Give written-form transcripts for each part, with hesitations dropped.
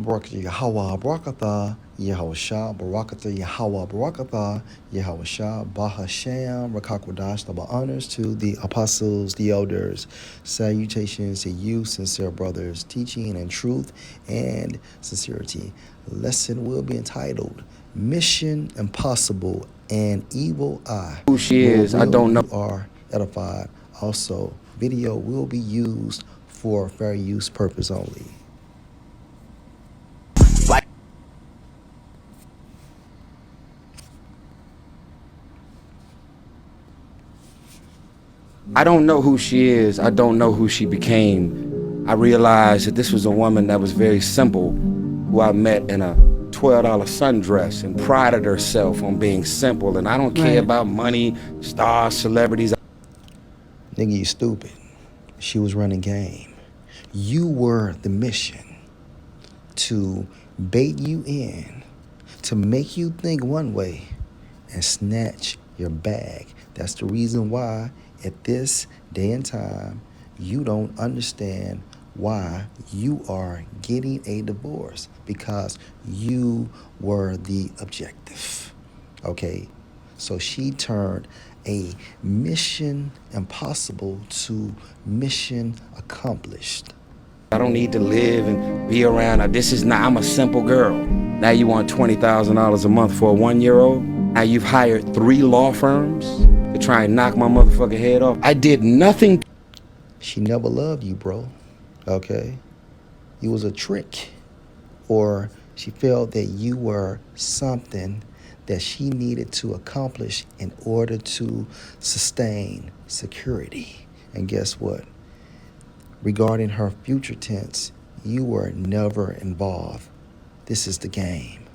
Barakatah Yahweh Barakatah Yahusha Barakatah Yahweh Barakatah Yahusha Bahasham Rakakwadash. Double honors to the apostles, the elders. Salutations to you, sincere brothers, teaching in truth and sincerity. Lesson will be entitled Mission Impossible and Evil Eye. Who she Lord is, I will, don't know. you are edified. Also, video will be used for fair use purpose only. I don't know who she is. I don't know who she became. I realized that this was a woman that was very simple, who I met in a $12 sundress and prided herself on being simple. And I don't care about money, stars, celebrities. Nigga, you stupid. She was running game. You were the mission to bait you in, to make you think one way and snatch your bag. That's the reason why at this day and time, you don't understand why you are getting a divorce, because you were the objective. Okay? So she turned a mission impossible to mission accomplished. I don't need to live and be around. I'm a simple girl. Now you want $20,000 a month for a 1-year-old? Now you've hired 3 law firms to try and knock my motherfucking head off. I did nothing. She never loved you, bro. Okay? You was a trick. Or she felt that you were something that she needed to accomplish in order to sustain security. And guess what? Regarding her future tense, you were never involved. This is the game.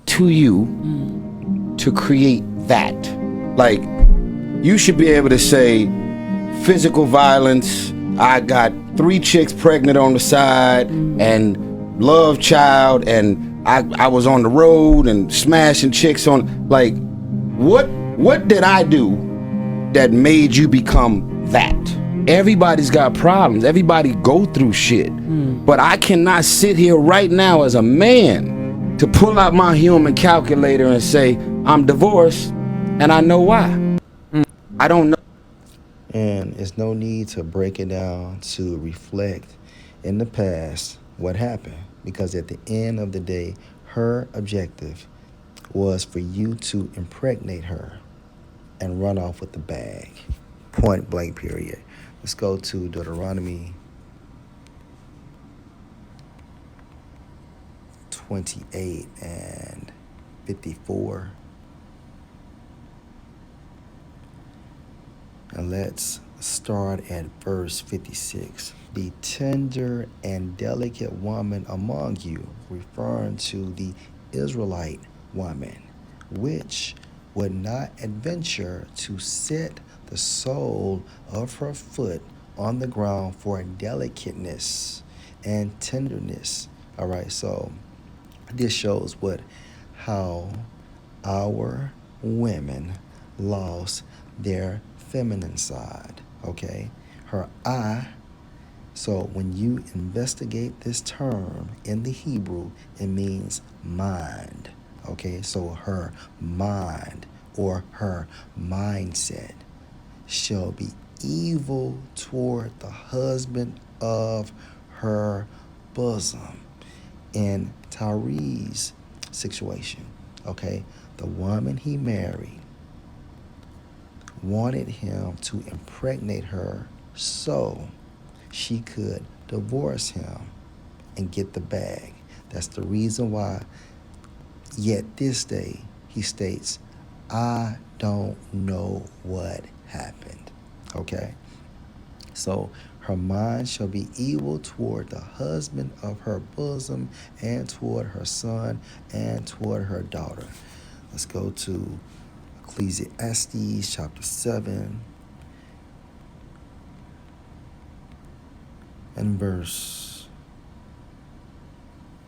To you to create that. Like, you should be able to say physical violence, I got 3 chicks pregnant on the side, and love child, and I was on the road and smashing chicks on, like, what did I do that made you become that? Everybody's got problems. Everybody go through shit. But I cannot sit here right now as a man to pull out my human calculator and say, I'm divorced, and I know why. I don't know. And it's no need to break it down to reflect in the past what happened, because at the end of the day, her objective was for you to impregnate her and run off with the bag. Point blank, period. Let's go to Deuteronomy 28 and 54. And let's start at verse 56. The tender and delicate woman among you, referring to the Israelite woman, which would not adventure to set the sole of her foot on the ground for delicateness and tenderness. All right, so this shows how our women lost their feminine side. Okay, her eye. So when you investigate this term in the Hebrew, it means mind. Okay, so her mind or her mindset shall be evil toward the husband of her bosom. In Tyree's situation, okay, the woman he married wanted him to impregnate her so she could divorce him and get the bag. That's the reason why, yet this day, he states, I don't know what happened. Okay? So her mind shall be evil toward the husband of her bosom, and toward her son, and toward her daughter. Let's go to Ecclesiastes chapter 7 and verse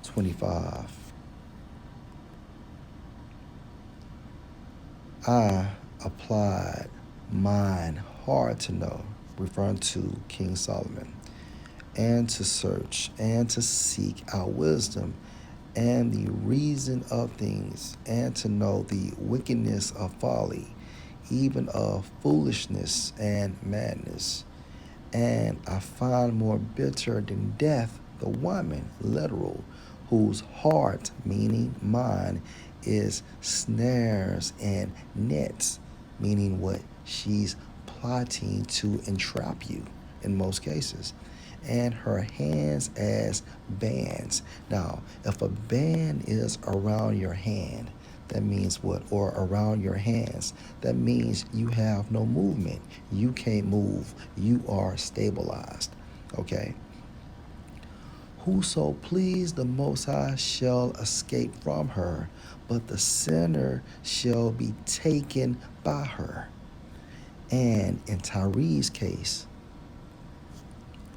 25. I applied mine hard to know, referring to King Solomon, and to search and to seek out wisdom, and the reason of things, and to know the wickedness of folly, even of foolishness and madness. And I find more bitter than death the woman, literal, whose heart, meaning mind, is snares and nets, meaning what? She's plotting to entrap you in most cases. And her hands as bands. Now, if a band is around your hand, that means what? Or around your hands, that means you have no movement. You can't move. You are stabilized. Okay? Whoso please the Most High shall escape from her, but the sinner shall be taken by her. And in Tyree's case,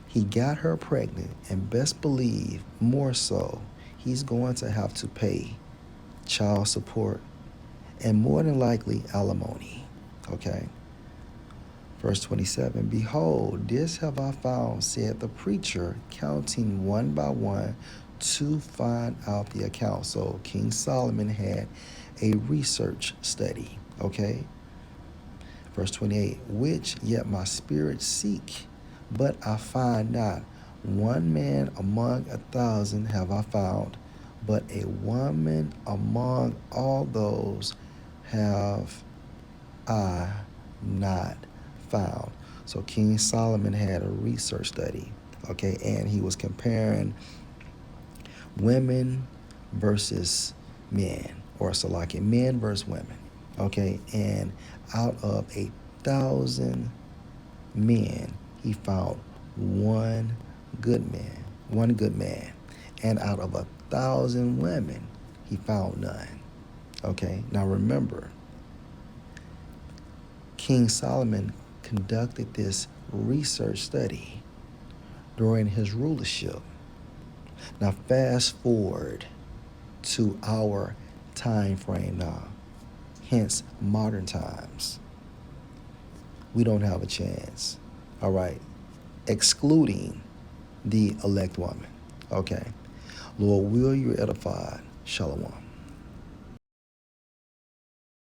he got her pregnant, and best believe, more so, he's going to have to pay child support and more than likely alimony. Okay? Verse 27, behold, this have I found, said the preacher, counting one by one to find out the account. So King Solomon had a research study. Okay? Verse 28, which yet my spirit seek, but I find not. One man among 1,000 have I found, but a woman among all those have I not found. So King Solomon had a research study, okay, and he was comparing women versus men, or so like men versus women, okay, and out of 1,000 men, he found one good man, and out of 1,000 women, he found none. Okay, now remember, King Solomon conducted this research study during his rulership. Now fast forward to our time frame now, hence modern times. We don't have a chance, all right, excluding the elect woman. Okay, Lord, will you edify? Shalom.